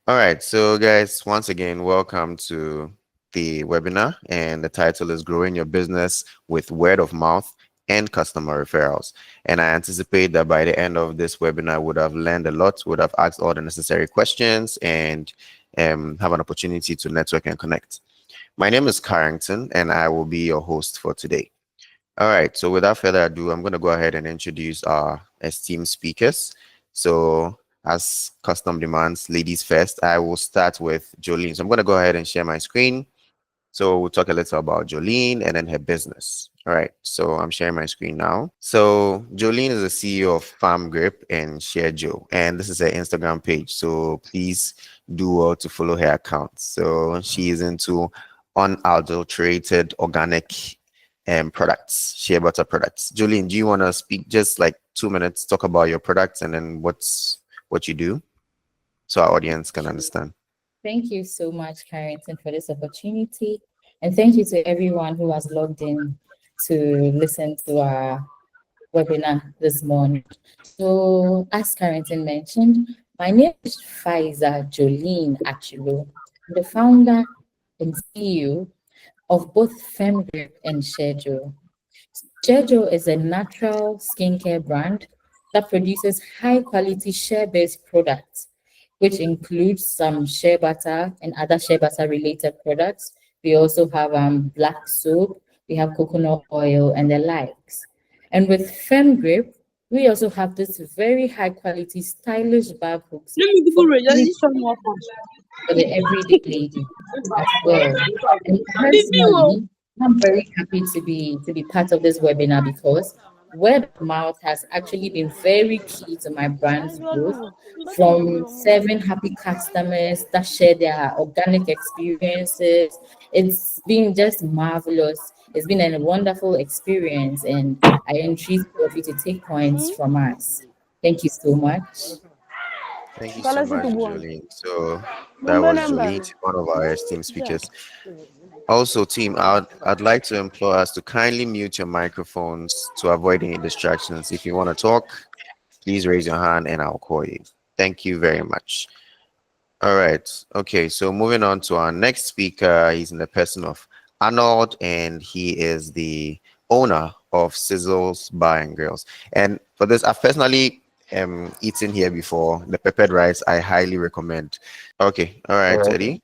All right, so guys, once again, welcome to the webinar, and the title is Growing Your Business with Word of Mouth and Customer Referrals. And I anticipate that by the end of this webinar, would have learned a lot, would have asked all the necessary questions, and have an opportunity to network and connect. My name is Carrington, and I will be your host for today. All right, so without further ado, I'm going to go ahead and introduce our esteemed speakers. So, as custom demands, ladies first, I will start with Jolene. So, I'm going to go ahead and share my screen. So, we'll talk a little about Jolene and then her business. All right, so I'm sharing my screen now. So, Jolene is the CEO of Farm Grip and Shea, and this is her Instagram page. So, please do well to follow her account. So, she is into unadulterated organic products, shea butter products. Jolene, do you want to speak just like 2 minutes, talk about your products and then what you do so our audience can understand? Thank you so much, Carrington, for this opportunity. And thank you to everyone who has logged in to listen to our webinar this morning. So, as Carrington mentioned, my name is Jolene Atchulo, the founder and CEO of both Femme and Shea. Shea is a natural skincare brand that produces high quality shea based products, which includes some shea butter and other shea butter related products. We also have black soap, we have coconut oil, and the likes. And with Femme Grip, we also have this very high quality, stylish barb hooks Let me give for you any registration more for the everyday lady as well. And first. personally, I'm very happy to be part of this webinar because word of mouth has actually been very key to my brand's growth. From serving happy customers that share their organic experiences, it's been just marvelous. It's been a wonderful experience, and I entreat all of you to take points from us. Thank you so much. Thank you so Scholarship much, to one. Jolene. So that Number was number. Jolene, one of our esteemed speakers. Also, team, I'd like to implore us to kindly mute your microphones to avoid any distractions. If you want to talk, please raise your hand and I'll call you. Thank you very much. All right. Okay. So moving on to our next speaker, he's in the person of Arnold, and he is the owner of Sizzle's Bar and Grills. And for this, I've personally eaten here before. The peppered rice, I highly recommend. Okay. All right, Oh, okay. Eddie,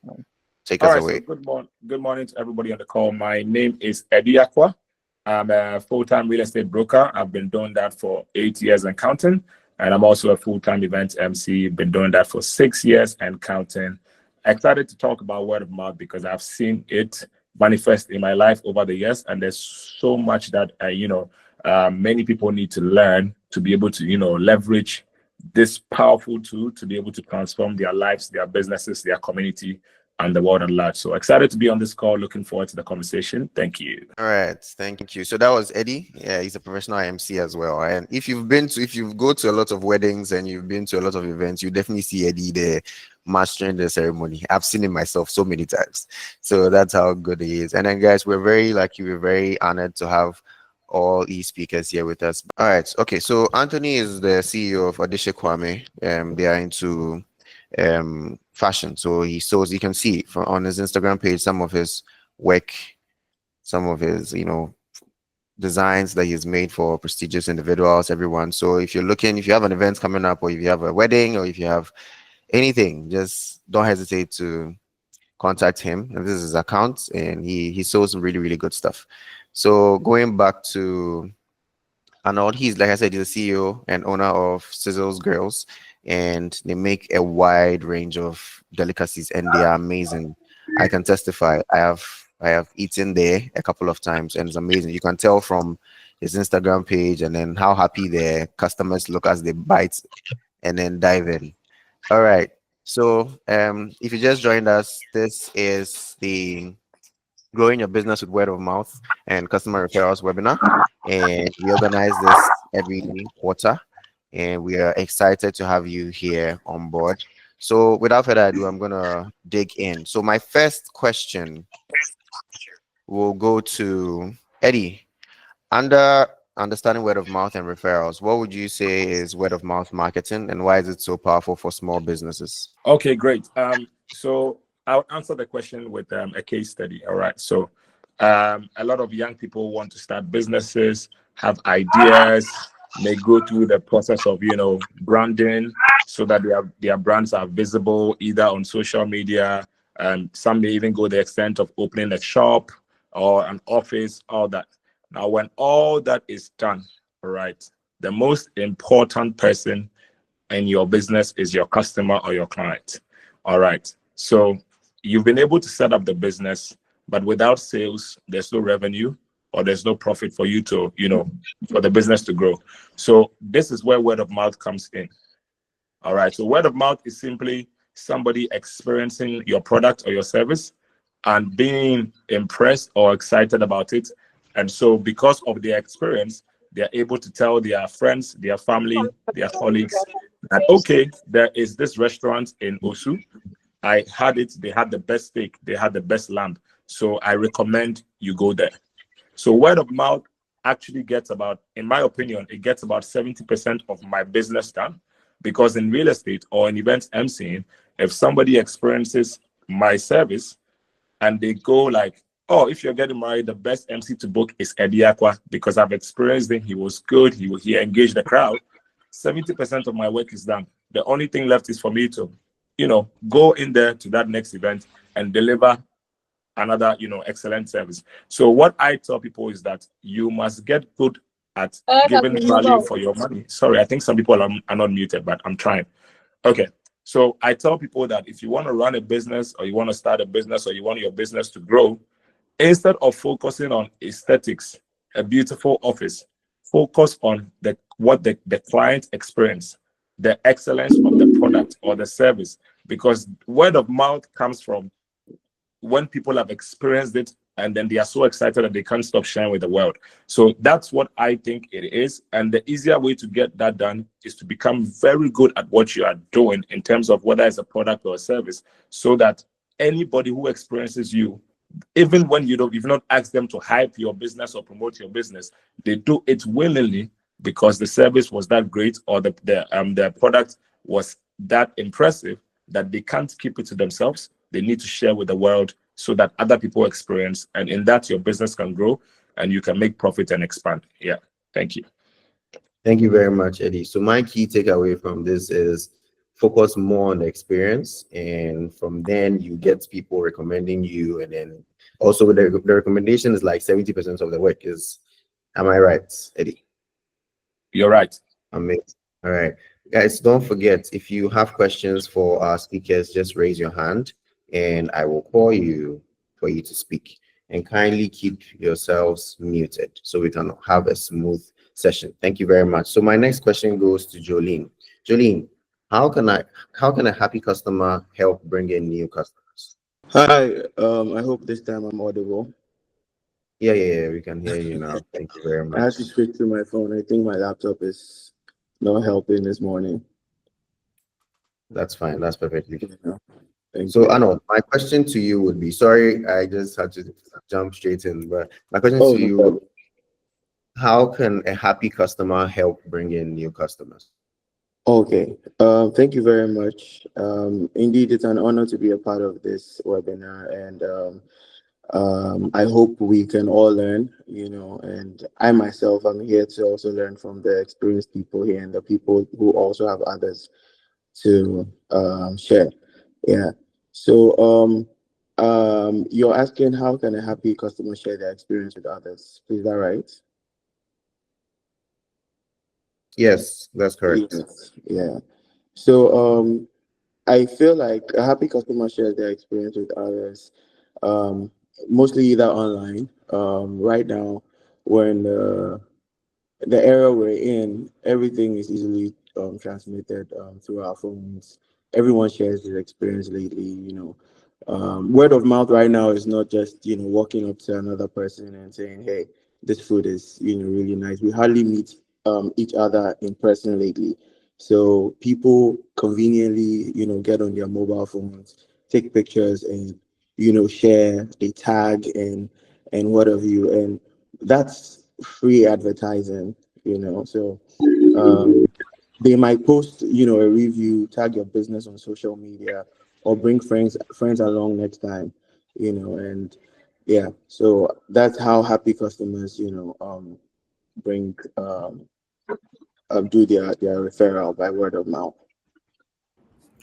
take All us right. So away. good morning to everybody on the call. My name is Eddy Acquah. I'm a full-time real estate broker. I've been doing that for 8 years and counting. And I'm also a full-time event MC. Been doing that for 6 years and counting. Excited to talk about word of mouth because I've seen it manifest in my life over the years. And there's so much that many people need to learn to be able to leverage this powerful tool to be able to transform their lives, their businesses, their community, and the world at large. So excited to be on this call. Looking forward to the conversation. Thank you. All right, thank you. So that was Eddie. Yeah, he's a professional MC as well. And if you go to a lot of weddings and you've been to a lot of events, you definitely see Eddie there mastering the ceremony. I've seen it myself so many times. So that's how good he is. And then, guys, we're very lucky. We're very honored to have all these speakers here with us. All right. Okay. So Anthony is the CEO of Odehyie Kwame. They are into fashion. So he shows, you can see from on his Instagram page some of his work, some of his designs that he's made for prestigious individuals, everyone. So if you have an event coming up, or if you have a wedding, or if you have anything, just don't hesitate to contact him. And this is his account, and he sells some really, really good stuff. So going back to Arnold, he's, like I said, he's the CEO and owner of Sizzle's Girls, and they make a wide range of delicacies, and they are amazing. I can testify. I have eaten there a couple of times, and it's amazing. You can tell from his Instagram page, and then how happy their customers look as they bite and then dive in. All right. So if you just joined us, this is the Growing Your Business with Word of Mouth and Customer Referrals webinar. And we organize this every quarter. And we are excited to have you here on board. So without further ado, I'm going to dig in. So my first question will go to Eddie. Under understanding word of mouth and referrals, what would you say is word of mouth marketing and why is it so powerful for small businesses? Okay, great. So I'll answer the question with a case study. All right. So a lot of young people want to start businesses, have ideas, may go through the process of branding so that their brands are visible either on social media, and some may even go the extent of opening a shop or an office, all that. Now, when all that is done, all right, the most important person in your business is your customer or your client. All right. So you've been able to set up the business, but without sales, there's no revenue or there's no profit for you to, for the business to grow. So this is where word of mouth comes in. All right. So word of mouth is simply somebody experiencing your product or your service and being impressed or excited about it. And so because of their experience, they're able to tell their friends, their family, their colleagues that, okay, there is this restaurant in Osu. I had it. They had the best steak. They had the best lamb. So I recommend you go there. So word of mouth actually gets about, in my opinion, it gets about 70% of my business done. Because in real estate or in events I'm seeing, if somebody experiences my service and they go like, oh, if you're getting married, the best MC to book is Eddy Acquah because I've experienced him. He was good. He engaged the crowd. 70% of my work is done. The only thing left is for me to, go in there to that next event and deliver another, excellent service. So what I tell people is that you must get good at giving value for your money. Sorry, I think some people are not muted, but I'm trying. Okay. So I tell people that if you want to run a business or you want to start a business or you want your business to grow, instead of focusing on aesthetics, a beautiful office, focus on what the client experience, the excellence of the product or the service, because word of mouth comes from when people have experienced it and then they are so excited that they can't stop sharing with the world. So that's what I think it is. And the easier way to get that done is to become very good at what you are doing in terms of whether it's a product or a service, so that anybody who experiences you, even when you've not asked them to hype your business or promote your business, they do it willingly because the service was that great or the product was that impressive that they can't keep it to themselves. They need to share with the world so that other people experience, and in that your business can grow and you can make profit and expand. Yeah. Thank you. Thank you very much, Eddy. So my key takeaway from this is focus more on the experience, and from then you get people recommending you, and then also the recommendation is like 70% of the work is, am I right, Eddy? You're right. Amazing. All right. Guys, don't forget, if you have questions for our speakers, just raise your hand and I will call you for you to speak. And kindly keep yourselves muted so we can have a smooth session. Thank you very much. So my next question goes to Jolene. Jolene, how can a happy customer help bring in new customers? Hi, I hope this time I'm audible. Yeah, we can hear you now. Thank you very I had much. to switch to my phone. I think my laptop is not helping this morning. That's fine. That's perfectly fine. Yeah, thank So, you. Arnold, my question to you would be, sorry, I just had to jump straight in, but my question Oh, to no you, problem. how can a happy customer help bring in new customers? Okay. Thank you very much. Indeed, it's an honor to be a part of this webinar, and I hope we can all learn. And I myself, I'm here to also learn from the experienced people here and the people who also have others to share. Yeah. So you're asking how can a happy customer share their experience with others? Is that right? Yes, that's correct. Yes. Yeah. So I feel like a happy customer shares their experience with others, um, mostly either online. Right now, when the era we're in, everything is easily transmitted through our phones. Everyone shares their experience lately. Word of mouth right now is not just walking up to another person and saying, "Hey, this food is really nice." We hardly meet each other in person lately, so people conveniently get on their mobile phones, take pictures, and share. They tag and what have you, and that's free advertising, so they might post, a review, tag your business on social media, or bring friends along next time, and yeah, so that's how happy customers, bring do their referral by word of mouth.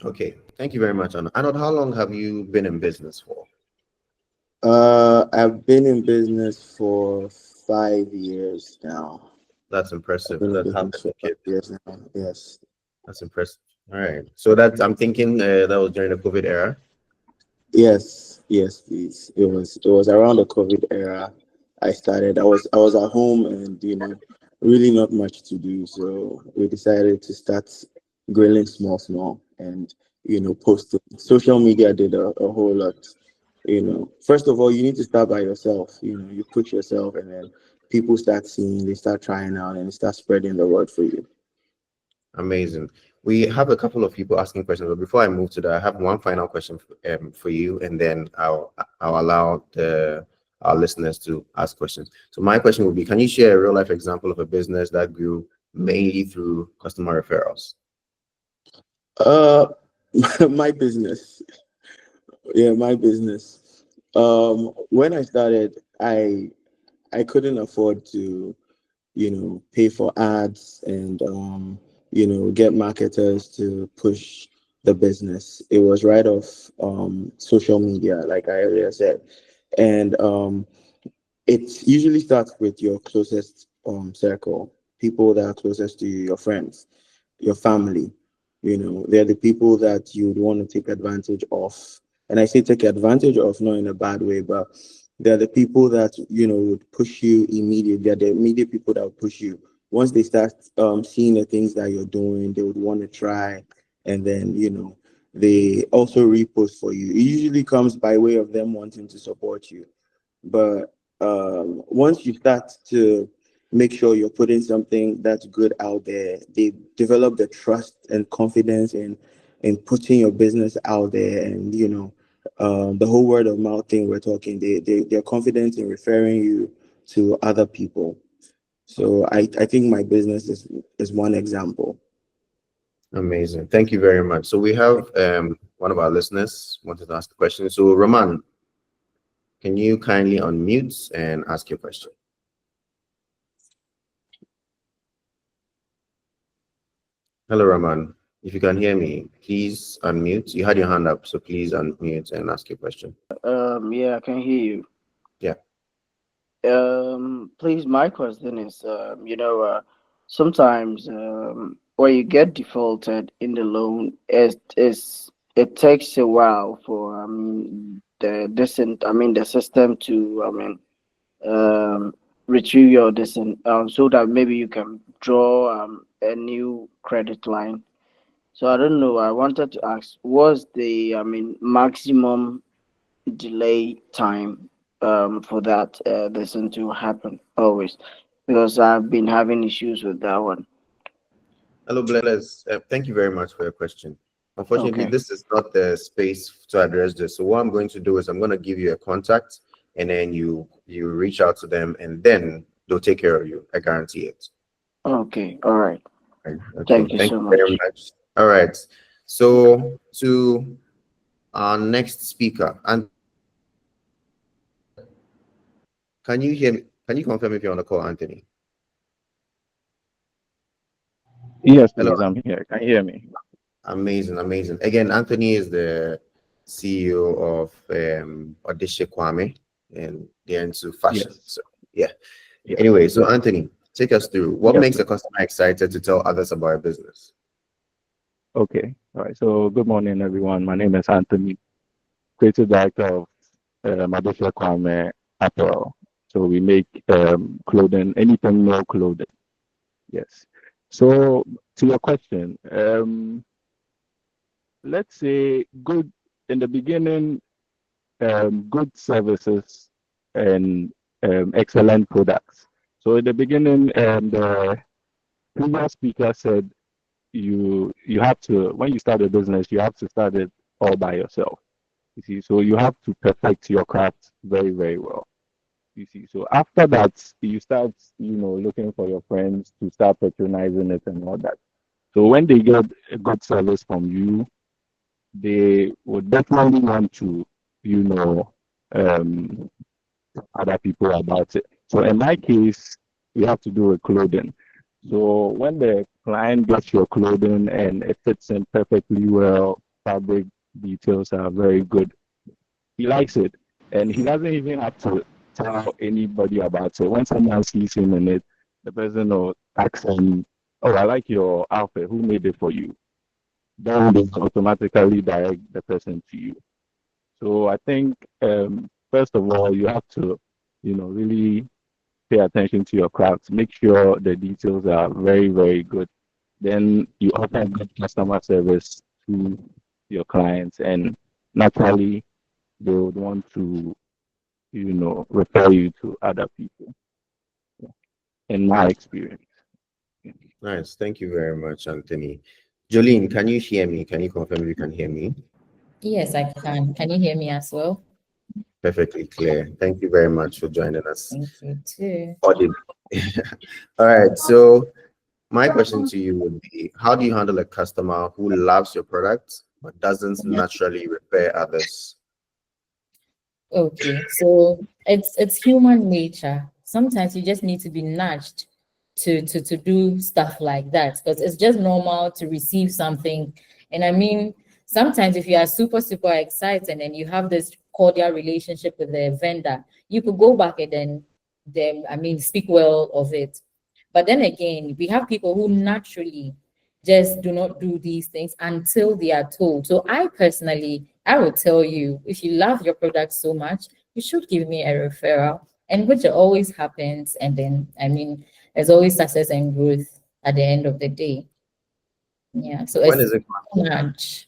Okay, thank you very much, Arnold. Arnold, how long have you been in business for? I've been in business for 5 years now. That's I've impressive. been in That's half business a for five decade. years now. Yes. That's impressive. All right. So that I'm thinking that was during the COVID era. Yes, please. It was around the COVID era. I started. I was at home and really not much to do, so we decided to start grilling small, and posting. Social media did a whole lot. First of all, you need to start by yourself. You push yourself, and then people start seeing, they start trying out, and start spreading the word for you. Amazing. We have a couple of people asking questions, but before I move to that, I have one final question for you, and then I'll allow our listeners to ask questions. So my question would be: can you share a real life example of a business that grew mainly through customer referrals? Uh, my business. Yeah, my business. When I started, I couldn't afford to, pay for ads and get marketers to push the business. It was right off social media, like I earlier said, and it usually starts with your closest circle, people that are closest to you, your friends, your family. They're the people that you would want to take advantage of. And I say take advantage of, not in a bad way, but they're the people that would push you immediately. They're the immediate people that would push you. Once they start seeing the things that you're doing, they would want to try, and then they also repost for you. It usually comes by way of them wanting to support you. But once you start to make sure you're putting something that's good out there, they develop the trust and confidence in putting your business out there, and the whole word of mouth thing we're talking. They're confident in referring you to other people. So I think my business is one example. Amazing. Thank you very much. So we have one of our listeners wanted to ask a question. So Raman, can you kindly unmute and ask your question? Hello, Raman. If you can hear me, please unmute. You had your hand up, so please unmute and ask your question. Yeah, I can hear you. Yeah. Please, my question is, sometimes when you get defaulted in the loan, it takes a while for the system to retrieve your so that maybe you can draw a new credit line. So I don't know. I wanted to ask, what's the maximum delay time for that lesson to happen always, because I've been having issues with that one. Hello, Bless. Thank you very much for your question. Unfortunately, Okay. this is not the space to address this. So what I'm going to do is I'm going to give you a contact, and then you reach out to them, and then they'll take care of you. I guarantee it. Okay. All right. Right. Okay. Thank you Thank so you very much. much. All right. So to our next speaker, and can you hear me? Can you confirm if you're on the call, Anthony? Yes, Hello. please. I'm here. Can you hear me? Amazing, amazing. Again, Anthony is the CEO of Odehyie Kwame, and they're into fashion. Yes. So yeah. Yes. Anyway, so Anthony, take us through what Yes, makes a please. customer excited to tell others about a business. Okay. All right. So good morning, everyone. My name is Anthony, creative director of Kwame Apparel. So we make clothing, anything more clothing. Yes. So to your question, let's say good in the beginning, good services and excellent products. So in the beginning, the previous speaker said you have to, when you start a business, you have to start it all by yourself. You see, so you have to perfect your craft very, very well. You see, so after that, you start, looking for your friends to start patronizing it and all that. So when they get a good service from you, they would definitely want to, you know, um, other people about it. So in my case, we have to do with clothing. So when the client gets your clothing and it fits in perfectly well, fabric details are very good, he likes it. And he doesn't even have to tell anybody about it. When someone sees him in it, the person will ask him, "Oh, I like your outfit. Who made it for you?" Then they automatically direct the person to you. So I think, first of all, you have to, really pay attention to your craft. Make sure the details are very, very good. Then you offer good customer service to your clients, and naturally, they would want to, refer you to other people. In my experience. Nice. Thank you very much, Anthony. Jolene, can you hear me? Can you confirm if you can hear me? Yes, I can. Can you hear me as well? Perfectly clear. Thank you very much for joining us. Thank you too. Audibly. All right. So my question to you would be, how do you handle a customer who loves your product but doesn't naturally refer others? Okay, so it's human nature. Sometimes you just need to be nudged to do stuff like that because it's just normal to receive something. And I mean, sometimes if you are super excited and you have this cordial relationship with the vendor, you could go back and then I mean speak well of it. But then again, we have people who naturally just do not do these things until they are told. So I personally, I would tell you, if you love your product so much, you should give me a referral, and which always happens. And then, I mean, there's always success and growth at the end of the day. Yeah. So When it's is it nudge.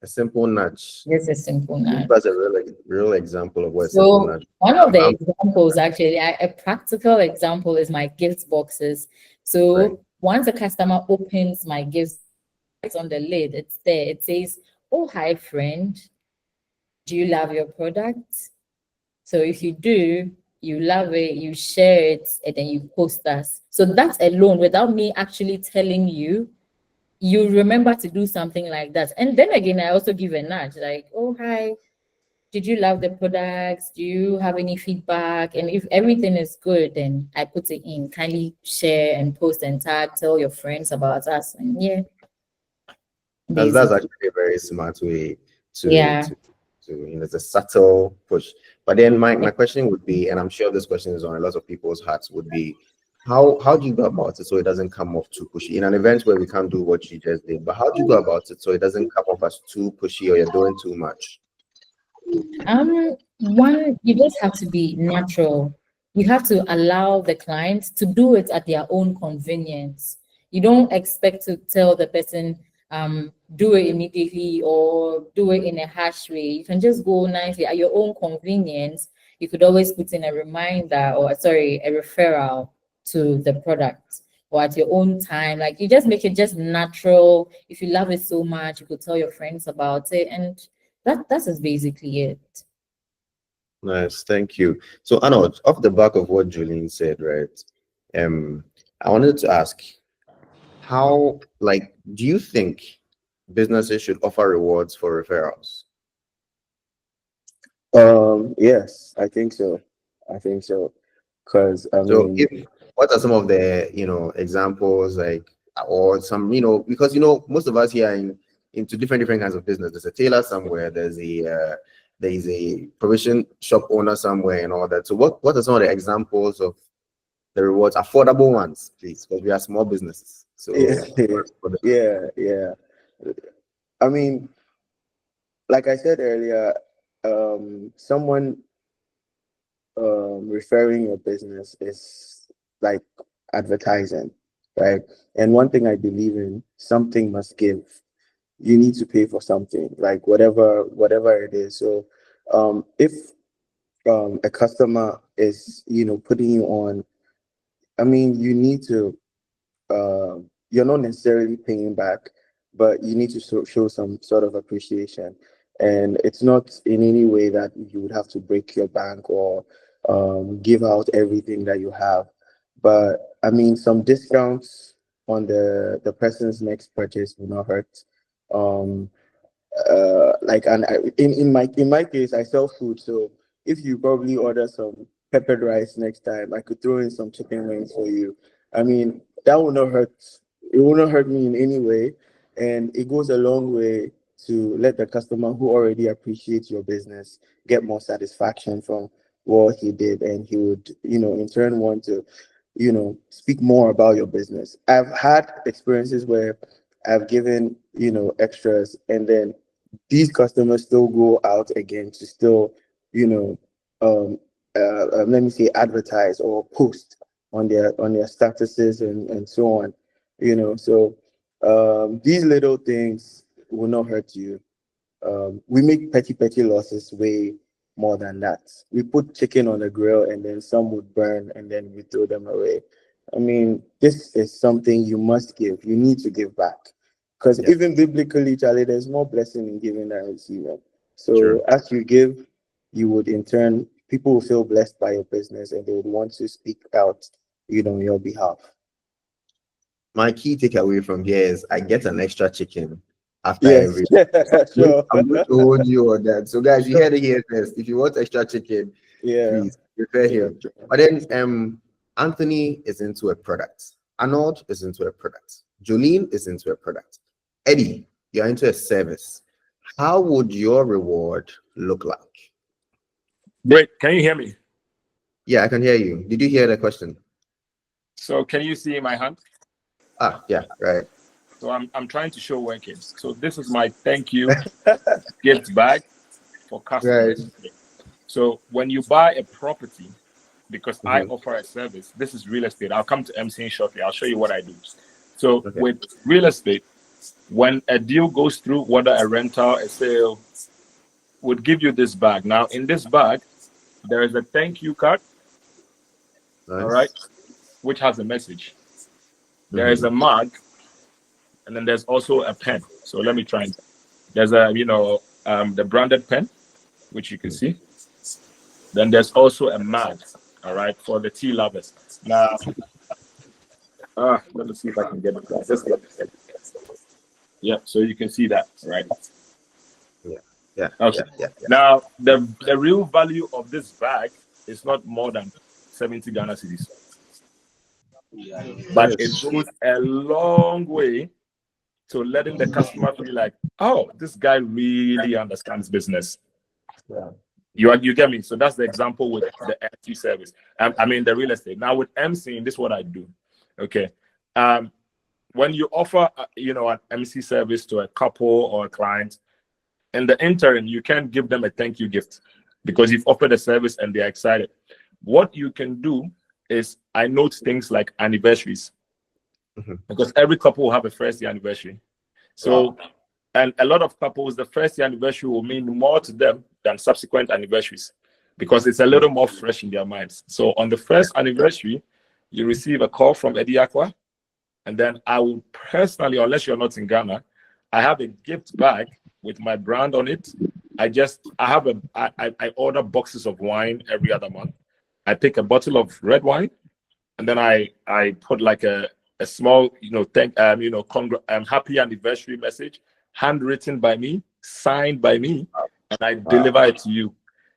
a simple nudge? Just a simple nudge. That's a real example of what a simple So nudge. one of the Um, examples, actually, a practical example is my gift boxes. So Right. once a customer opens my gifts, it's on the lid, it's there. It says, "Oh, hi, friend. Do you love your product?" So if you do, you love it, you share it, and then you post us. So that alone, without me actually telling you, you remember to do something like that. And then again, I also give a nudge, like, "Oh, hi. Did you love the products? Do you have any feedback?" And if everything is good, then I put it in. Kindly share and post and tag, tell your friends about us. And yeah, that's basically. actually a very smart way to Yeah. to it's a subtle push. But then my question would be, and I'm sure this question is on a lot of people's hearts, would be how do you go about it so it doesn't come off too pushy in an event where we can't do what you just did? But how do you go about it so it doesn't come off as too pushy or you're doing too much? One, you just have to be natural. You have to allow the client to do it at their own convenience. You don't expect to tell the person, do it immediately or do it in a harsh way. You can just go nicely at your own convenience. You could always put in a reminder or sorry, a referral to the product or at your own time. Like you just make it just natural. If you love it so much, you could tell your friends about it, and that is basically it. Nice, thank you. So Arnold, off the back of what Julian said, right? I wanted to ask, how do you think businesses should offer rewards for referrals? Yes, I think so. I think so. Because I So mean, if what are some of the examples, like, or some, because most of us here into different kinds of business. There's a tailor somewhere, there's a provision shop owner somewhere and all that. So what are some of the examples of the rewards, affordable ones, please, because we are small businesses. So yeah, yeah. I mean, like I said earlier, someone referring your business is like advertising, right? And one thing I believe in, something must give. You need to pay for something, like whatever it is. So, if a customer is, putting you on, I mean, you need to. You're not necessarily paying back, but you need to show some sort of appreciation. And it's not in any way that you would have to break your bank or give out everything that you have. But I mean, some discounts on the person's next purchase will not hurt. Um, like, and in my case, I sell food, so if you probably order some peppered rice next time, I could throw in some chicken wings for you. I mean, that will not hurt. It will not hurt me in any way, and it goes a long way to let the customer who already appreciates your business get more satisfaction from what he did, and he would, in turn want to, speak more about your business. I've had experiences where I've given, extras, and then these customers still go out again to still, you know, let me say, advertise or post on their statuses and so on. So these little things will not hurt you. We make petty losses way more than that. We put chicken on the grill and then some would burn and then we throw them away. I mean, this is something you must give. You need to give back. Because Yeah. even biblically, Charlie, there's more blessing in giving than receiving. So True. as you give, you would in turn, people will feel blessed by your business and they would want to speak out, on your behalf. My key takeaway from here is I get an extra chicken after Yes, every. sure. I'm going to hold you on that. So, guys, you heard it here first. If you want extra chicken, Yeah. please refer Yeah. him. But then, Anthony is into a product. Arnold is into a product. Jolene is into a product. Eddy, you're into a service. How would your reward look like? Great. Can you hear me? Yeah, I can hear you. Did you hear the question? So can you see my hand? Ah, yeah, right. So I'm trying to show working. So this is my thank you gift bag for customers. Right. So when you buy a property, because I Mhm. offer a service, this is real estate. I'll come to MC shortly. I'll show you what I do. So Okay. with real estate, when a deal goes through, whether a rental, a sale, would give you this bag. Now in this bag, there is a thank you card, all right, Nice. which has a message. There is Mhm. a mug, and then there's also a pen. So let me try and there's a the branded pen, which you can see. Then there's also a mug, all right, for the tea lovers. Now, let me see if I can get it right. Yeah, so you can see that, right? Yeah, yeah, Okay. yeah, yeah. Now, the real value of this bag is not more than 70 Ghana cedis, but it Yes. goes a long way to letting the customer feel like, oh, this guy really understands business. Yeah. You get me? So that's the example with the MC service. I mean the real estate. Now with MCing, this is what I do. Okay. When you offer an MC service to a couple or a client, in the interim, you can't give them a thank you gift because you've offered a service and they're excited. What you can do is I note things like anniversaries, because every couple will have a first year anniversary. So, and a lot of couples, the first year anniversary will mean more to them than subsequent anniversaries because it's a little more fresh in their minds. So on the first anniversary, you receive a call from Eddy Acquah, and then I will personally, unless you're not in Ghana, I have a gift bag with my brand on it. I order boxes of wine every other month. I pick a bottle of red wine, and then I put like a small, happy anniversary message, handwritten by me, signed by me, and I deliver it to you.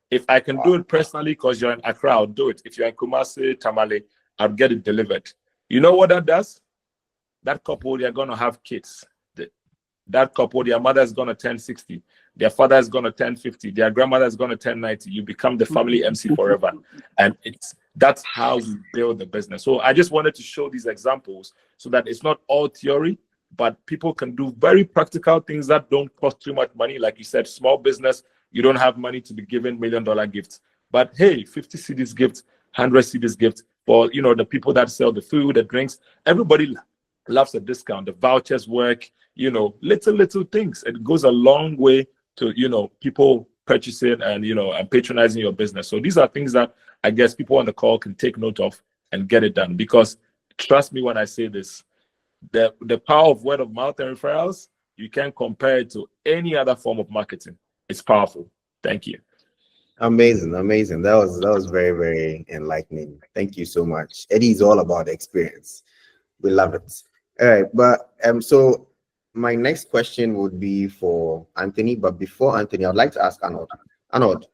If I can do it personally because you're in Accra, I'll do it. If you're in Kumasi, Tamale, I'll get it delivered. You know what that does? That couple, they're going to have kids. That couple, their mother is going to turn 60. Their father is going to turn 50. Their grandmother is going to turn 90. You become the family MC forever. And that's how we build the business. So I just wanted to show these examples so that it's not all theory, but people can do very practical things that don't cost too much money. Like you said, small business, you don't have money to be given $1 million gifts. But hey, 50 cedis gift, 100 cedis gift for the people that sell the food, the drinks. Everybody loves a discount. The vouchers work, little things. It goes a long way to people purchasing and patronizing your business. So these are things that I guess people on the call can take note of and get it done, because trust me when I say this, the power of word of mouth and referrals, you can't compare it to any other form of marketing. It's powerful. Thank you. Amazing, amazing. That was very, very enlightening. Thank you so much. Eddy is all about experience. We love it. All right, but so my next question would be for Anthony. But before Anthony, I'd like to ask Arnold. Arnold,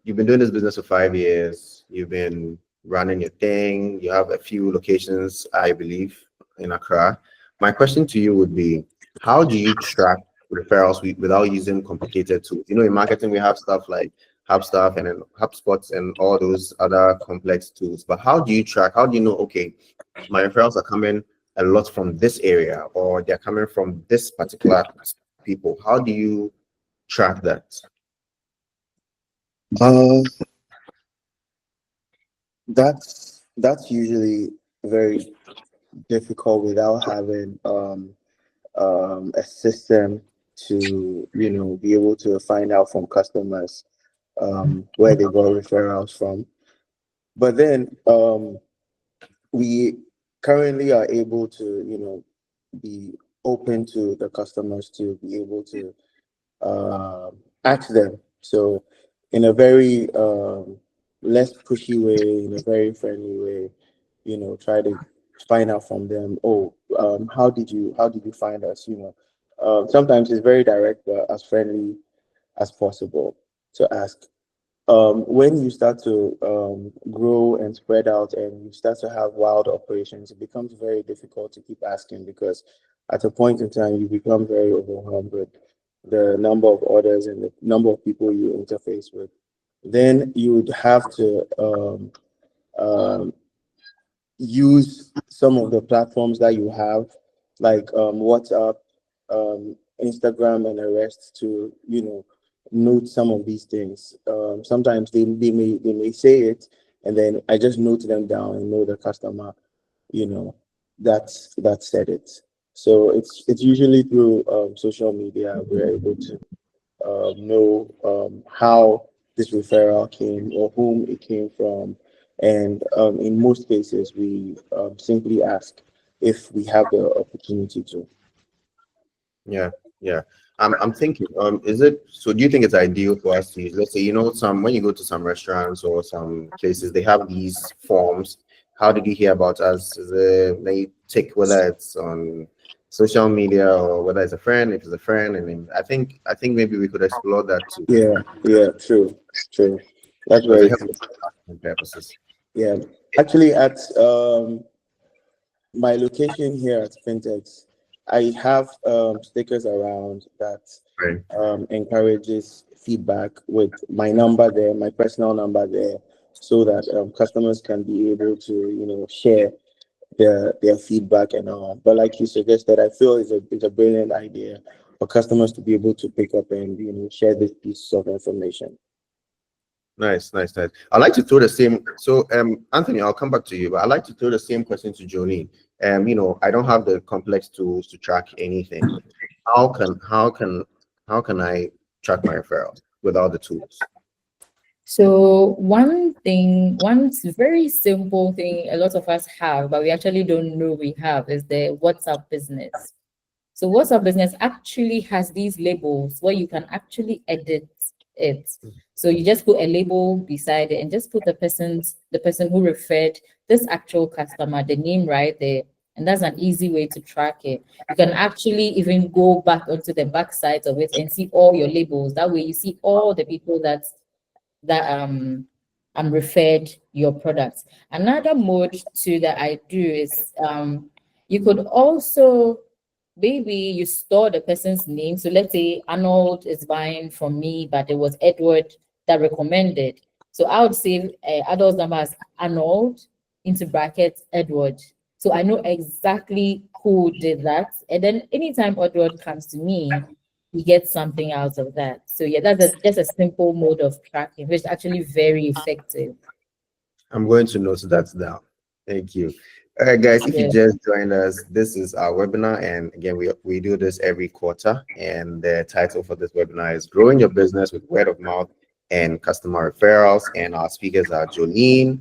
you've been doing this business for 5 years. You've been running your thing. You have a few locations, I believe, in Accra. My question to you would be, how do you track referrals without using complicated tools? You know, in marketing, we have stuff like HubStuff and then HubSpots and all those other complex tools. But how do you track? How do you know, okay, my referrals are coming a lot from this area or they're coming from this particular people? How do you track that? Uh, that's usually very difficult without having a system to be able to find out from customers where they got referrals from. But then we currently are able to be open to the customers to be able to ask them. So in a very less pushy way, in a very friendly way, try to find out from them. Oh, how did you find us? Sometimes it's very direct, but as friendly as possible to ask. When you start to grow and spread out and you start to have wild operations, it becomes very difficult to keep asking because at a point in time you become very overwhelmed with the number of orders and the number of people you interface with. Then you would have to um, use some of the platforms that you have, like WhatsApp, Instagram, and the rest to note some of these things. Sometimes they may say it, and then I just note them down and know the customer, you know, that said it. So it's usually through social media we're able to know how this referral came or whom it came from. And in most cases, we simply ask if we have the opportunity to. Yeah, yeah. I'm thinking, is it so do you think it's ideal for us to use, let's say, some when you go to some restaurants or some places, they have these forms. How did you hear about us? Is it they tick whether it's on social media or whether it's a friend, if it's a friend, and then I think maybe we could explore that too. Yeah, true, true. That's Because it very helps true. for marketing purposes. Yeah, actually, at my location here at Fintechs, I have stickers around that Right. encourages feedback with my number there, my personal number there, so that customers can be able to, share their feedback and all. But like you suggested, I feel it's a brilliant idea for customers to be able to pick up and share this piece of information. Nice, nice, nice. I'd like to throw the same. So, Anthony, I'll come back to you, but I'd like to throw the same question to Jolene. I don't have the complex tools to track anything. How can I track my referrals without the tools? So one very simple thing a lot of us have, but we actually don't know we have, is the WhatsApp business. So WhatsApp business actually has these labels where you can actually edit it. So you just put a label beside it and just put the person who referred this actual customer, the name right there. And that's an easy way to track it. You can actually even go back onto the back side of it and see all your labels. That way you see all the people that referred your products. Another mode too that I do is you could also maybe you store the person's name. So let's say Arnold is buying from me, but it was Edward that recommended. So I would say Arnold's number as Arnold into brackets Edward. So I know exactly who did that. And then anytime Edward comes to me, he gets something out of that. So yeah, just a simple mode of tracking, which is actually very effective. I'm going to note that down. Thank you. All right, guys, if you Yeah. just joined us, this is our webinar. And again, we do this every quarter. And the title for this webinar is Growing Your Business with Word of Mouth and Customer Referrals. And our speakers are Jolene,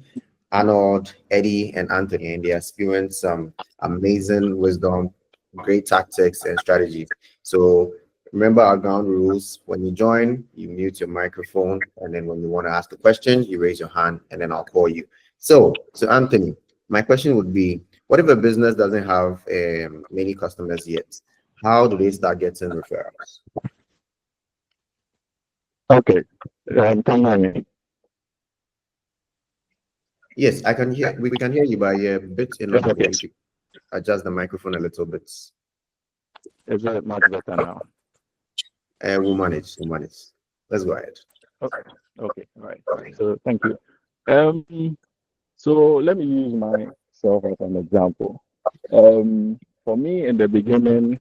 Arnold, Eddy, and Anthony. And they are spewing some amazing wisdom, great tactics, and strategies. So Remember our ground rules. When you join, you mute your microphone, and then when you want to ask a question, you raise your hand, and then I'll call you. So Anthony, my question would be, what if a business doesn't have many customers yet? How do they start getting referrals? Okay. Can you hear me? Yes, I can hear. We can hear you, but you're a bit inaudible. Okay. You should adjust the microphone a little bit. Is it much better now? We'll manage. We'll manage. Let's go ahead. Okay. Okay. All right. So thank you. So let me use myself as an example. For me, in the beginning,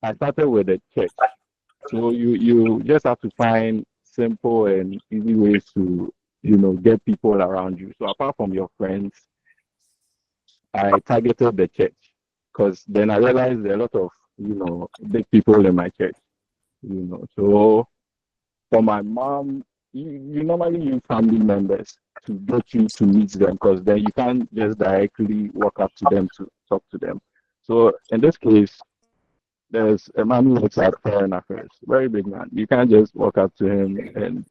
I started with a church. So you just have to find simple and easy ways to get people around you. So apart from your friends, I targeted the church because then I realized there are a lot of big people in my church. So for my mom, you normally use family members to get you to meet them because then you can't just directly walk up to them to talk to them. So in this case, there's a man who works at Foreign Affairs, very big man. You can't just walk up to him and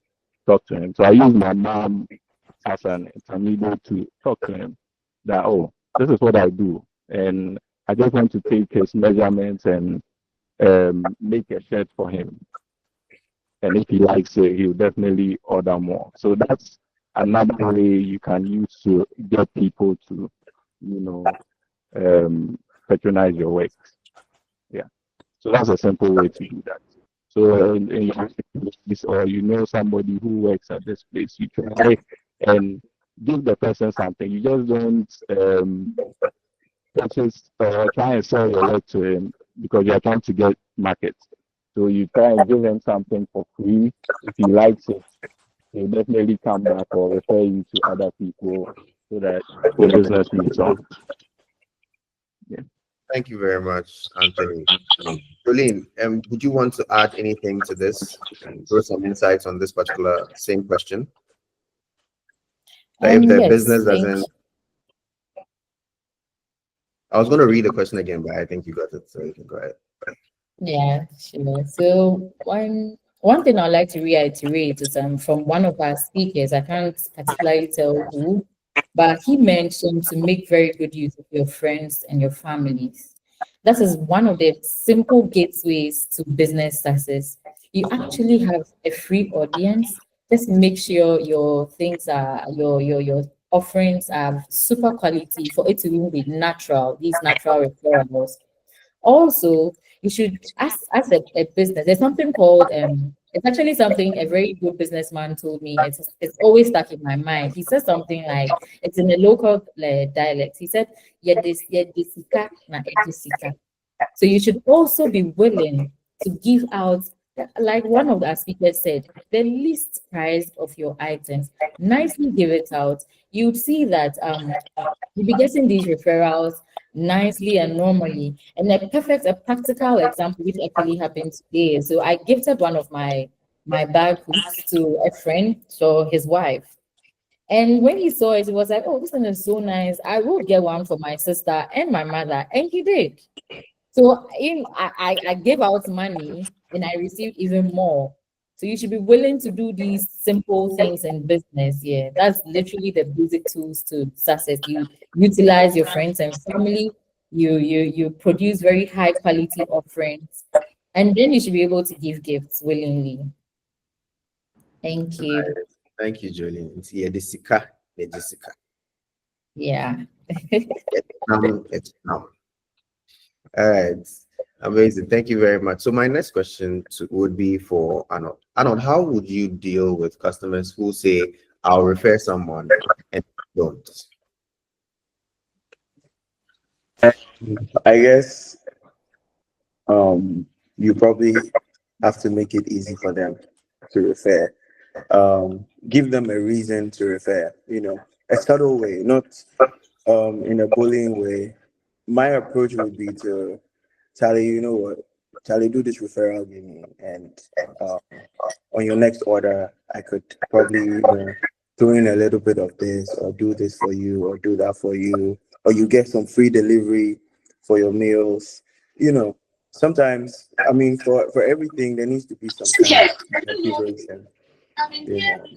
talk to him. So I use my mom as an intermediate to talk to him that, oh, this is what I do. And I just want to take his measurements and make a shirt for him. And if he likes it, he'll definitely order more. So that's another way you can use to get people to, patronize your work. Yeah. So that's a simple way to do that. So in your place, or somebody who works at this place, you try and give the person something. You just don't purchase or try and sell your work to him because you're trying to get market. So you try and give him something for free. If he likes it, he'll definitely come back or refer you to other people so that the business moves on. Yeah. Thank you very much, Anthony. Jolene, would you want to add anything to this and throw some insights on this particular same question? If the Yes, business thank doesn't, I was going to read the question again, but I think you got it, so you can go ahead. Yeah, sure. So one thing I'd like to reiterate is from one of our speakers, I can't particularly tell who, but he mentioned to make very good use of your friends and your families. That is one of the simple gateways to business success. You actually have a free audience. Just make sure your things are your offerings are super quality for it to even be natural, these natural referrals. Also, you should, as a business, there's something called it's actually something a very good businessman told me. It's always stuck in my mind. He said something like, it's in a local dialect. He said, "Yedisika na edisika." So you should also be willing to give out, like one of the speakers said, the least price of your items. Nicely give it out. You'd see that you'll be getting these referrals nicely and normally. And a practical example, which actually happened today. So I gifted one of my bag hooks to a friend, so his wife. And when he saw it, he was like, "Oh, this one is so nice. I will get one for my sister and my mother." And he did. So I gave out money and I received even more. So you should be willing to do these simple things in business. Yeah, that's literally the basic tools to success. You utilize your friends and family. You produce very high quality offerings, and then you should be able to give gifts willingly. Thank you. Thank you, Jolene. It's Yedisika. Yeah. It's now. All right. Amazing. Thank you very much. So my next question would be for Arnold. Arnold, how would you deal with customers who say, "I'll refer someone," and don't? I guess you probably have to make it easy for them to refer. Give them a reason to refer, a subtle way, not in a bullying way. My approach would be to Charlie, you know what? Charlie, do this referral give me, and on your next order, I could probably throw in a little bit of this, or do this for you, or do that for you, or you get some free delivery for your meals. sometimes, I mean, for everything, there needs to be some kind of motivation.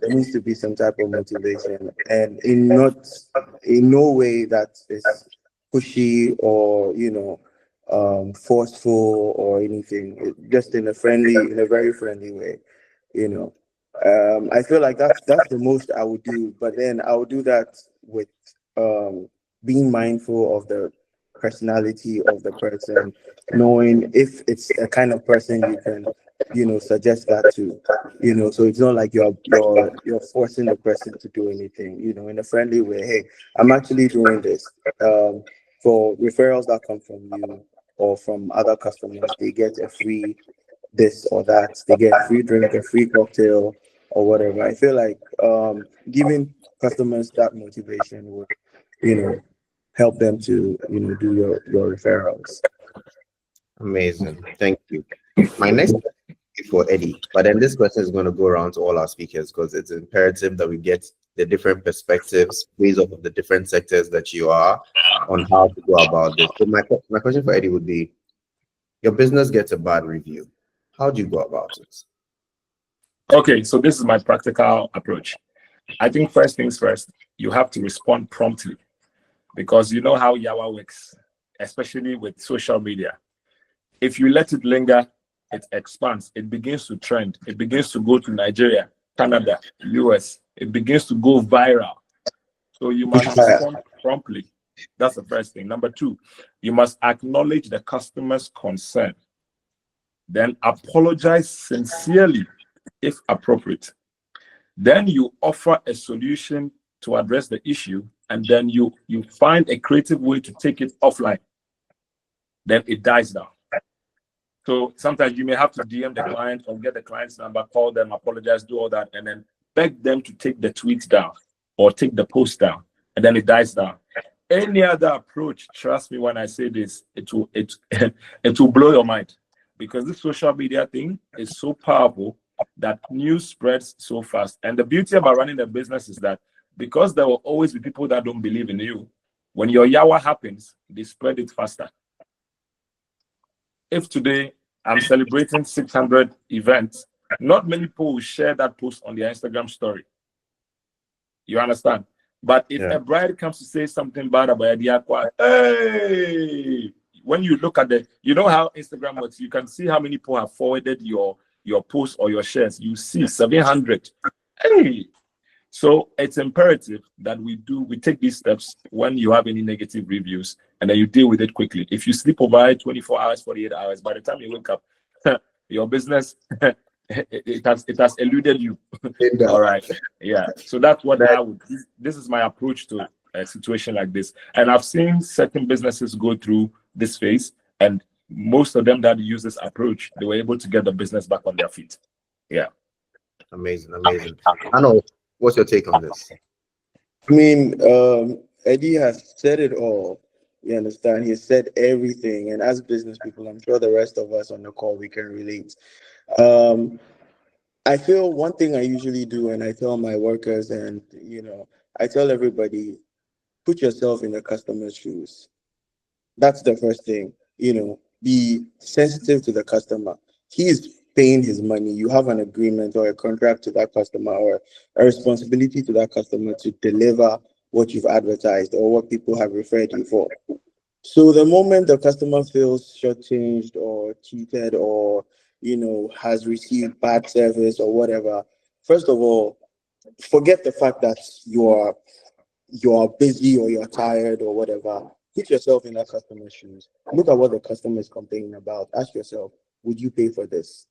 There needs to be some type of motivation, and in no way that is pushy or forceful or anything. Just in a very friendly way. I feel like that's the most I would do, but then I would do that with being mindful of the personality of the person, knowing if it's a kind of person you can suggest that to, so it's not like you're forcing the person to do anything, in a friendly way. Hey, I'm actually doing this for referrals that come from you or from other customers. They get a free this or that. They get free drink, a free cocktail, or whatever. I feel like giving customers that motivation would, help them to, do your referrals. Amazing. Thank you. My next question is for Eddy, but then this question is going to go around to all our speakers because it's imperative that we get the different perspectives based off of the different sectors that you are on how to go about this. So my question for Eddy would be, your business gets a bad review. How do you go about it? Okay, so this is my practical approach. I think first things first, you have to respond promptly, because you know how Yawa works, especially with social media. If you let it linger, it expands, it begins to trend, it begins to go to Nigeria, Canada, US, it begins to go viral. So you must respond promptly. That's the first thing. Number two, you must acknowledge the customer's concern. Then apologize sincerely if appropriate. Then you offer a solution to address the issue, and then you find a creative way to take it offline. Then it dies down. So sometimes you may have to DM the client or get the client's number, call them, apologize, do all that, and then beg them to take the tweet down or take the post down, and then it dies down. Any other approach, trust me when I say this, it will blow your mind, because this social media thing is so powerful that news spreads so fast. And the beauty about running a business is that because there will always be people that don't believe in you, when your yawa happens, they spread it faster. If today I'm celebrating 600 events, not many people will share that post on their Instagram story. You understand? But if a bride comes to say something bad about Eddy Acquah, hey, when you look at you know how Instagram works, you can see how many people have forwarded your post or your shares. You see 700. Hey, so it's imperative that we take these steps when you have any negative reviews, and then you deal with it quickly. If you sleep over 24 hours, 48 hours, by the time you wake up, your business it has eluded you. All right. Yeah. So that's what this is my approach to a situation like this. And I've seen certain businesses go through this phase, and most of them that use this approach, they were able to get the business back on their feet. Yeah. Amazing. I know. What's your take on this? I mean, Eddy has said it all. You understand? He has said everything. And as business people, I'm sure the rest of us on the call, we can relate. I feel one thing I usually do, and I tell my workers, and I tell everybody, put yourself in the customer's shoes. That's the first thing. Be sensitive to the customer. He's paying his money. You have an agreement or a contract to that customer, or a responsibility to that customer to deliver what you've advertised or what people have referred you for. So the moment the customer feels shortchanged or cheated or has received bad service or whatever, first of all, forget the fact that you are busy or you're tired or whatever. Put yourself in that customer's shoes. Look at what the customer is complaining about. Ask yourself, would you pay for this?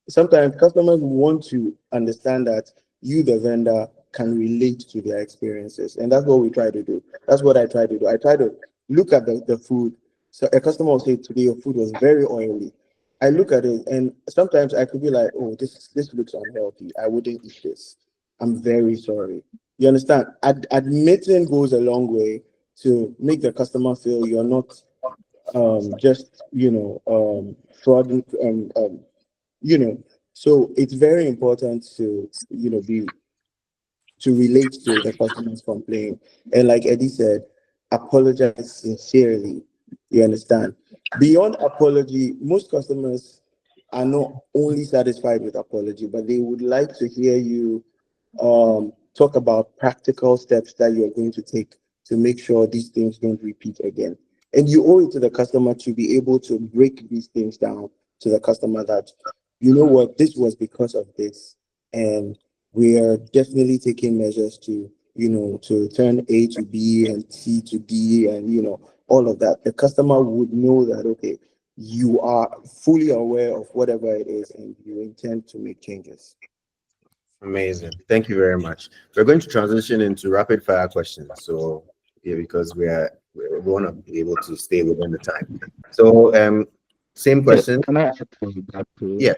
Sometimes customers want to understand that you, the vendor, can relate to their experiences. And that's what we try to do. That's what I try to do. I try to look at the food. So a customer will say, today your food was very oily. I look at it, and sometimes I could be like, oh, this looks unhealthy. I wouldn't eat this. I'm very sorry. You understand? Admitting goes a long way to make the customer feel you're not just fraud. So it's very important to relate to the customer's complaint, and like Eddy said, apologize sincerely. You understand? Beyond apology, most customers are not only satisfied with apology, but they would like to hear you talk about practical steps that you're going to take to make sure these things don't repeat again. And you owe it to the customer to be able to break these things down to the customer that, you know what, this was because of this. And we are definitely taking measures to, to turn A to B and C to D and, all of that. The customer would know that, okay, you are fully aware of whatever it is and you intend to make changes. Amazing. Thank you very much. We're going to transition into rapid fire questions. So yeah, because we want to be able to stay within the time. So same question. Can I add to that too? Yeah.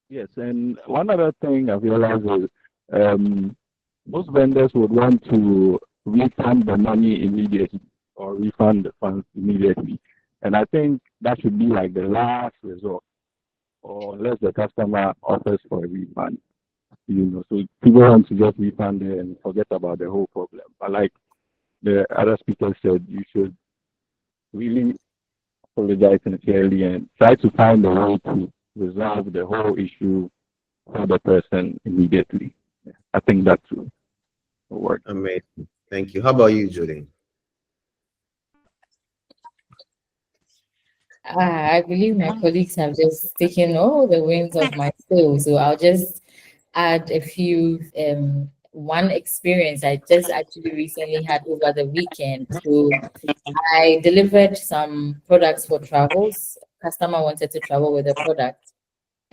Yes, and one other thing I've realized is most vendors would want to refund the money immediately or refund the funds immediately. And I think that should be like the last resort, or unless the customer offers for a refund. So people want to just refund it and forget about the whole problem. But like the other speaker said, you should really apologize sincerely and try to find a way to resolve the whole issue for the person immediately. I think that will work. Amazing. Thank you. How about you, Jolene? I believe my colleagues have just taken all the wings of my soul. So I'll just add a few. One experience I just actually recently had over the weekend. So I delivered some products for travels. Customer wanted to travel with a product.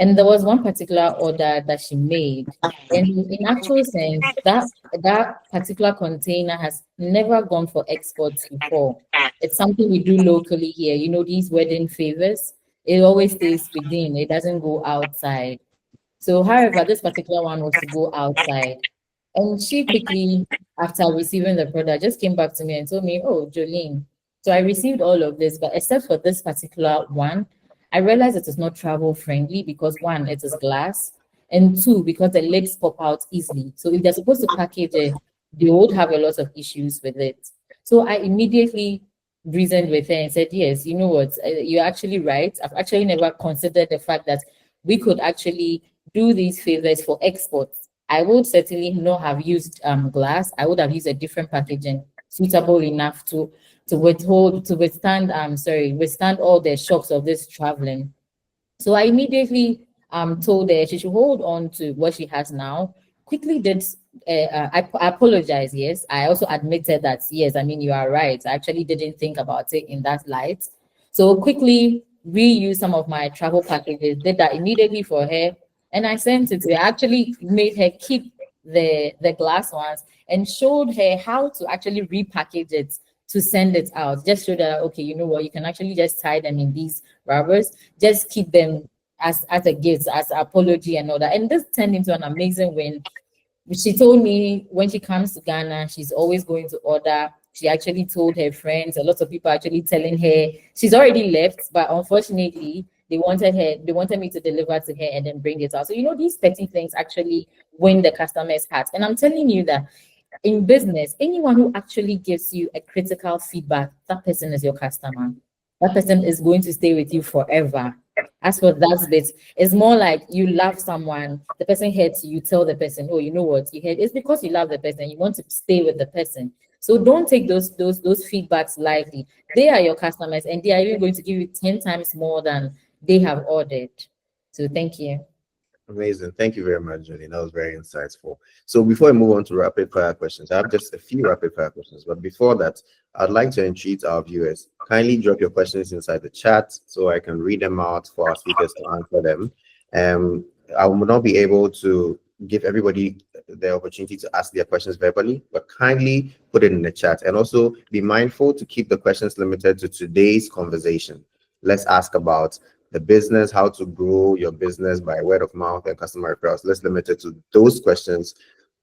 And there was one particular order that she made. And in actual sense, that particular container has never gone for exports before. It's something we do locally here. These wedding favors, it always stays within, it doesn't go outside. So, however, this particular one was to go outside. And she quickly, after receiving the product, just came back to me and told me, "Oh, Jolene, so I received all of this, but except for this particular one, I realized it is not travel friendly because one, it is glass, and two, because the legs pop out easily. So if they're supposed to package it, they would have a lot of issues with it." So I immediately reasoned with her and said, "Yes, you know what, you're actually right. I've actually never considered the fact that we could actually do these favors for exports. I would certainly not have used glass. I would have used a different packaging suitable enough to withstand withstand all the shocks of this traveling." So I immediately told her she should hold on to what she has now. Quickly did I apologize. Yes, I also admitted that yes, I mean you are right. I actually didn't think about it in that light. So quickly reused some of my travel packages. Did that immediately for her, and I sent it to her. I actually made her keep the glass ones and showed her how to actually repackage it to send it out. Just showed her, okay, you know what, you can actually just tie them in these rubbers, just keep them as a gift, as apology and all that. And this turned into an amazing win. She told me when she comes to Ghana, she's always going to order. She actually told her friends, a lot of people actually telling her she's already left, but unfortunately, they wanted me to deliver to her and then bring it out. So, these petty things actually win the customer's heart. And I'm telling you that in business, anyone who actually gives you a critical feedback, that person is your customer. That person is going to stay with you forever. As for that bit, it's more like you love someone, the person hurts you, you tell the person, "Oh, you know what, you hurt." It's because you love the person, you want to stay with the person. So don't take those feedbacks lightly. They are your customers, and they are even going to give you 10 times more than they have ordered. So thank you. Amazing. Thank you very much, Jolene. That was very insightful. So before I move on to rapid fire questions, I have just a few rapid fire questions. But before that, I'd like to entreat our viewers. Kindly drop your questions inside the chat so I can read them out for our speakers to answer them. I will not be able to give everybody the opportunity to ask their questions verbally, but kindly put it in the chat. And also be mindful to keep the questions limited to today's conversation. Let's ask about the business, how to grow your business by word of mouth and customer referrals. Let's limit it to those questions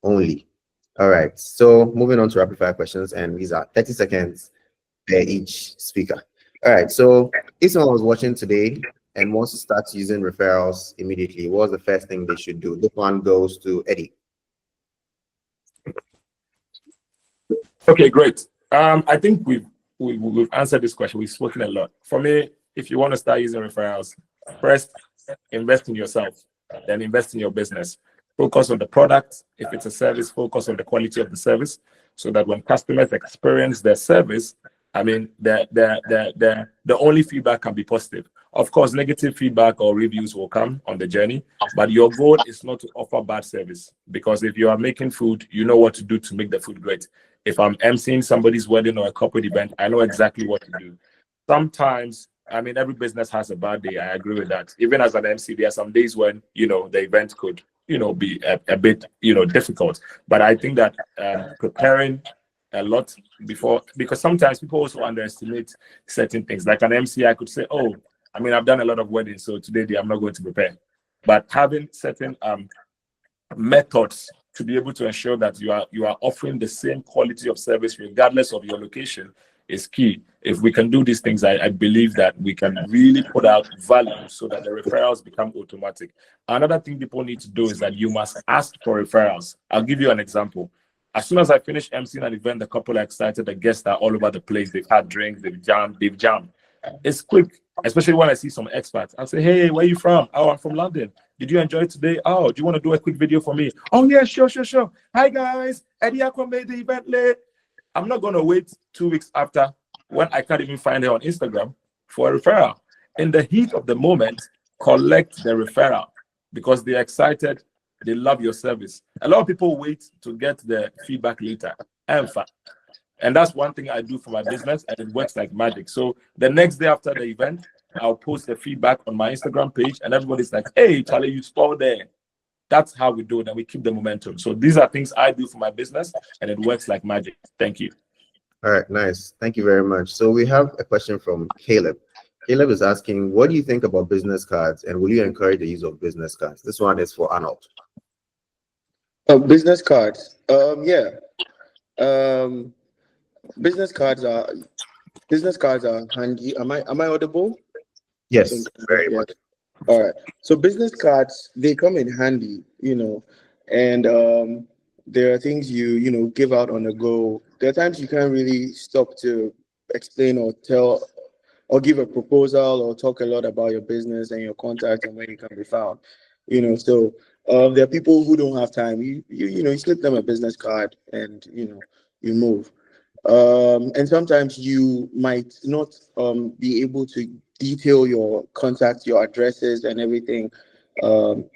only. All right. So moving on to rapid fire questions, and these are 30 seconds per each speaker. All right. So if someone was watching today and wants to start using referrals immediately, what's the first thing they should do? This one goes to Eddy. Okay, great. I think we've we've answered this question. We've spoken a lot. For me, if you want to start using referrals, first invest in yourself, then invest in your business. Focus on the product. If it's a service, focus on the quality of the service, so that when customers experience their service, I mean, the only feedback can be positive. Of course, negative feedback or reviews will come on the journey, but your goal is not to offer bad service, because if you are making food, you know what to do to make the food great. If I'm emceeing somebody's wedding or a corporate event, I know exactly what to do. Sometimes, I mean, every business has a bad day. I agree with that. Even as an MC, there are some days when, the event could, be a bit, difficult. But I think that preparing a lot before, because sometimes people also underestimate certain things. Like an MC, I could say, oh, I mean, I've done a lot of weddings, so today I'm not going to prepare. But having certain methods to be able to ensure that you are offering the same quality of service regardless of your location is key. If we can do these things, I believe that we can really put out value so that the referrals become automatic. Another thing people need to do is that you must ask for referrals. I'll give you an example. As soon as I finish emceeing an event, the couple are excited, the guests are all over the place, they've had drinks, they've jammed. It's quick, especially when I see some expats. I'll say, hey, where are you from? Oh, I'm from London. Did you enjoy it today? Oh, do you want to do a quick video for me? Oh, yeah, sure. Hi, guys. Eddy Acquah made the event late. I'm not going to wait 2 weeks after when I can't even find her on Instagram for a referral. In the heat of the moment, collect the referral because they're excited. They love your service. A lot of people wait to get the feedback later. And that's one thing I do for my business, and it works like magic. So the next day after the event, I'll post the feedback on my Instagram page, and everybody's like, hey, Charlie, you spoiled there. That's how we do it, and we keep the momentum. So these are things I do for my business, and it works like magic. Thank you. All right, nice. Thank you very much. So we have a question from Caleb. Caleb is asking, what do you think about business cards, and will you encourage the use of business cards? This one is for Arnold. Business cards. Yeah. Business cards are handy. Am I audible? Yes, very much. All right. So business cards, they come in handy, and there are things you give out on the go. There are times you can't really stop to explain or tell or give a proposal or talk a lot about your business and your contact and where you can be found. So there are people who don't have time. You slip them a business card and you move. And sometimes you might not be able to detail your contacts, your addresses, and everything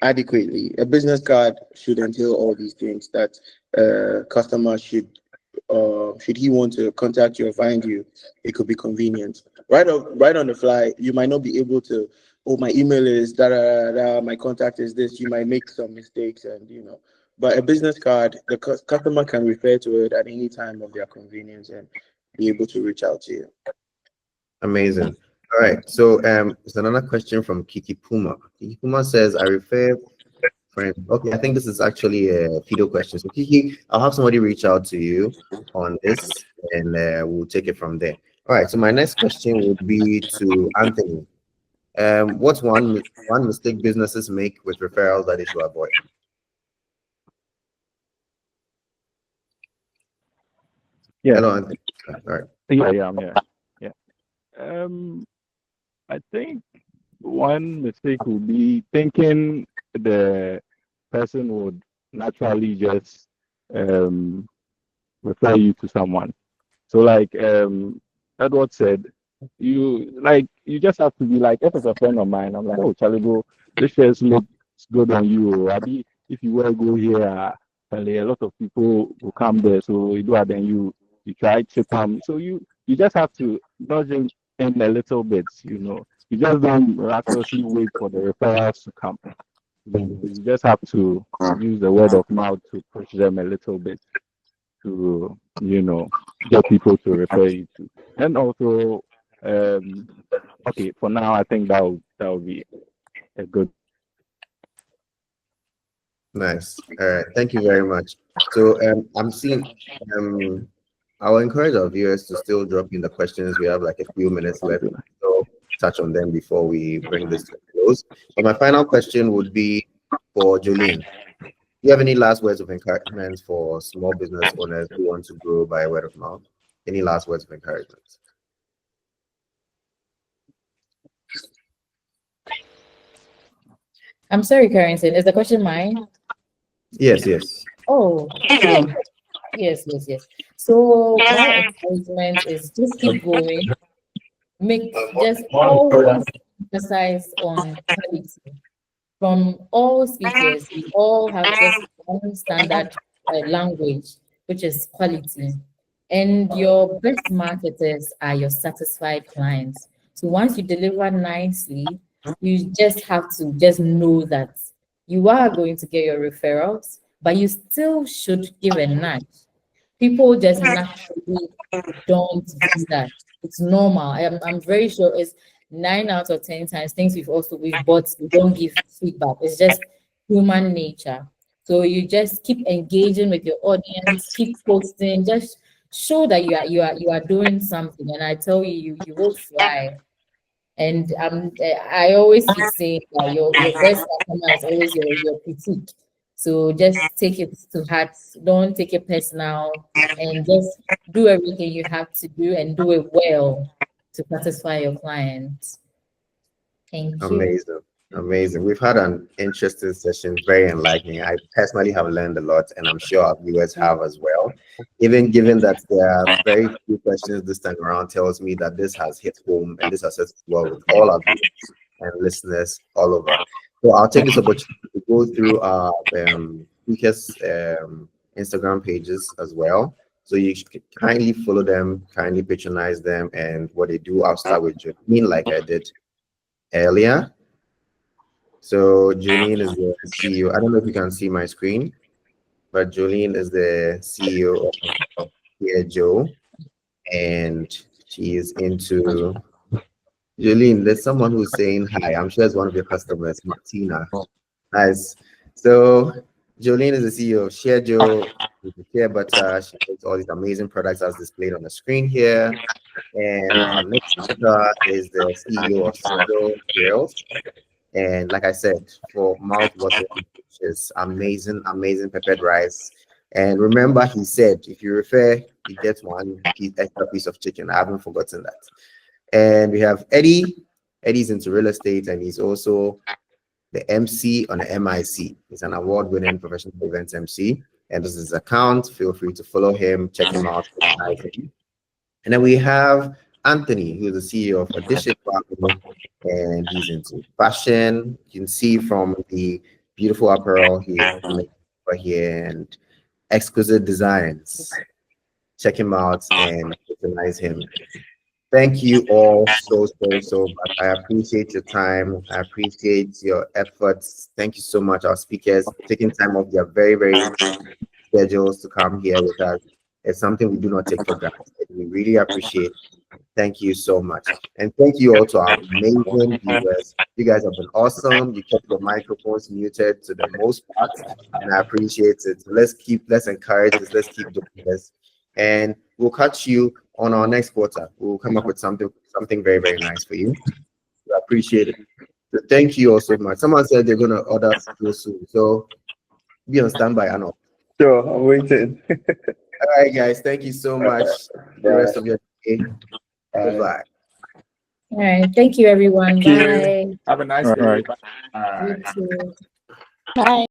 adequately. A business card should entail all these things that customer should he want to contact you or find you, it could be convenient. Right on the fly, you might not be able to. Oh, my email is da da da. My contact is this. You might make some mistakes, and But a business card, the customer can refer to it at any time of their convenience and be able to reach out to you. Amazing. All right. So there's another question from Kiki Puma. Kiki Puma says, I refer friends. Okay, I think this is actually a Fido question. So Kiki, I'll have somebody reach out to you on this and we'll take it from there. All right. So my next question would be to Anthony. What's one mistake businesses make with referrals that they should avoid? Yeah. Hello, Anthony. All right. Yeah, I'm here. Yeah. I think one mistake would be thinking the person would naturally just refer you to someone. So like Edward said, you just have to be like, if it's a friend of mine, I'm like, oh Charlie, bro, this shirt looks good on you. If you were go here, a lot of people will come there. So you do it, then you try to come. So you just have to nudge in a little bit, You just don't miraculously wait for the referrals to come. You just have to use the word of mouth to push them a little bit to, get people to refer you to. And also, okay, for now, I think that will be a good. Nice. All right. Thank you very much. So I'm seeing I will encourage our viewers to still drop in the questions. We have like a few minutes left, so touch on them before we bring this to a close. But my final question would be for Jolene. Do you have any last words of encouragement for small business owners who want to grow by word of mouth? Any last words of encouragement? I'm sorry, Carrington. Is the question mine? Yes, yes. Oh, okay. Yes. So my encouragement is just keep going. Just always emphasize on quality. From all speakers, we all have just one standard language, which is quality. And your best marketers are your satisfied clients. So once you deliver nicely, you just have to just know that you are going to get your referrals, but you still should give a nudge. People just naturally don't do that. It's normal. I'm very sure it's 9 out of 10 times things we've bought, we don't give feedback. It's just human nature. So you just keep engaging with your audience, keep posting, just show that you are doing something. And I tell you, you will fly. And I always keep saying that your best customer is always your critique. So just take it to heart. Don't take it personal, and just do everything you have to do and do it well to satisfy your clients. Thank you. Amazing. Amazing. We've had an interesting session, very enlightening. I personally have learned a lot, and I'm sure our viewers have as well. Even given that there are very few questions this time around, tells me that this has hit home and this has set well with all our viewers and listeners all over. So I'll take this opportunity to go through our speakers' Instagram pages as well. So you should kindly follow them, kindly patronize them, and what they do. I'll start with Jolene, like I did earlier. So Jolene is the CEO. I don't know if you can see my screen, but Jolene is the CEO of Here Joe, and she is into Jolene. There's someone who's saying hi. I'm sure it's one of your customers, Martina. Nice. So Jolene is the CEO of Shea Joe, Shea Butter. She makes all these amazing products as displayed on the screen here. And our next speaker is the CEO of Sizzle Grills. And like I said, for mouth-watering dishes, amazing, amazing peppered rice. And remember, he said, if you refer, you get one extra piece of chicken. I haven't forgotten that. And we have Eddy. Eddy's into real estate, and he's also the MC on the MIC. He's an award-winning professional events MC. And this is his account. Feel free to follow him, check him out. And then we have Anthony, who is the CEO of Odehyie, and he's into fashion. You can see from the beautiful apparel here over here and exquisite designs. Check him out and patronize him. Thank you all so much. I appreciate your time. I appreciate your efforts. Thank you so much, our speakers, taking time off their very, very schedules to come here with us. It's something we do not take for granted. We really appreciate. Thank you so much. And thank you all to our amazing viewers. You guys have been awesome. You kept your microphones muted to the most part, and I appreciate it. So let's encourage this. Let's keep doing this. And we'll catch you on our next quarter. We'll come up with something very, very nice for you. I appreciate it. So thank you all so much. Someone said they're gonna order real soon. So be on standby, Arnold. Sure, I'm waiting. All right, guys. Thank you so much. The rest of your day. Goodbye. All right. Thank you, everyone. Bye. Have a nice day. All right. Bye. You too. Bye.